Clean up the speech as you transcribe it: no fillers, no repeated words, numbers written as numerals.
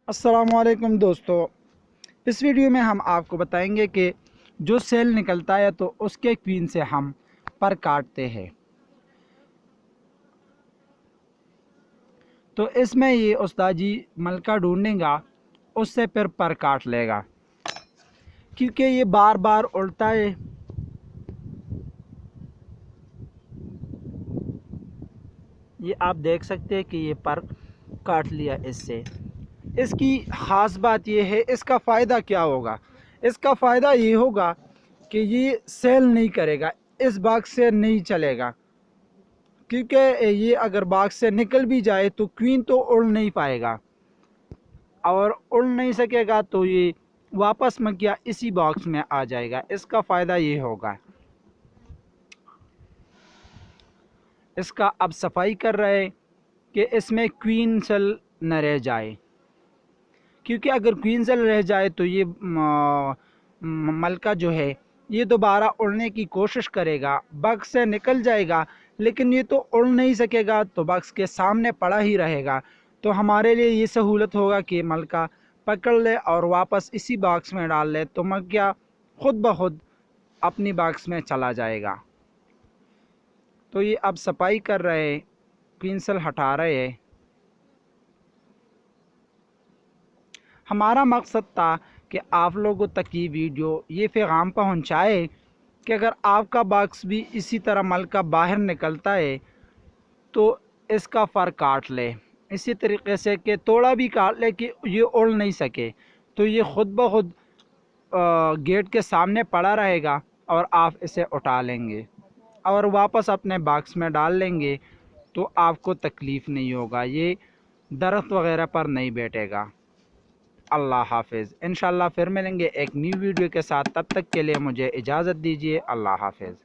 السلام علیکم دوستو، اس ویڈیو میں ہم آپ کو بتائیں گے کہ جو سیل نکلتا ہے تو اس کے کوین سے ہم پر کاٹتے ہیں۔ تو اس میں یہ استاد جی ملکہ ڈھونڈے گا، اس سے پھر پر کاٹ لے گا، کیونکہ یہ بار بار اڑتا ہے۔ یہ آپ دیکھ سکتے ہیں کہ یہ پر کاٹ لیا اس سے۔ اس کی خاص بات یہ ہے، اس کا فائدہ کیا ہوگا؟ اس کا فائدہ یہ ہوگا کہ یہ سیل نہیں کرے گا، اس باکس سے نہیں چلے گا، کیونکہ یہ اگر باکس سے نکل بھی جائے تو کوین تو اڑ نہیں پائے گا، اور اڑ نہیں سکے گا تو یہ واپس مکیا اسی باکس میں آ جائے گا۔ اس کا فائدہ یہ ہوگا۔ اس کا اب صفائی کر رہے کہ اس میں کوین سیل نہ رہ جائے، کیونکہ اگر کوین سیل رہ جائے تو یہ ملکہ جو ہے یہ دوبارہ اڑنے کی کوشش کرے گا، باکس سے نکل جائے گا، لیکن یہ تو اڑ نہیں سکے گا، تو باکس کے سامنے پڑا ہی رہے گا۔ تو ہمارے لیے یہ سہولت ہوگا کہ ملکہ پکڑ لے اور واپس اسی باکس میں ڈال لے، تو ملکہ خود بخود اپنی باکس میں چلا جائے گا۔ تو یہ اب صفائی کر رہے، کوین سیل ہٹا رہے ہیں۔ ہمارا مقصد تھا کہ آپ لوگوں تک یہ ویڈیو یہ پیغام پہنچائے کہ اگر آپ کا باکس بھی اسی طرح ملکہ باہر نکلتا ہے تو اس کا فر کاٹ لے، اسی طریقے سے کہ توڑا بھی کاٹ لے کہ یہ اڑ نہیں سکے، تو یہ خود بخود گیٹ کے سامنے پڑا رہے گا اور آپ اسے اٹھا لیں گے اور واپس اپنے باکس میں ڈال لیں گے، تو آپ کو تکلیف نہیں ہوگا، یہ درخت وغیرہ پر نہیں بیٹھے گا۔ اللہ حافظ۔ انشاءاللہ پھر ملیں گے ایک نیو ویڈیو کے ساتھ، تب تک کے لیے مجھے اجازت دیجیے۔ اللہ حافظ۔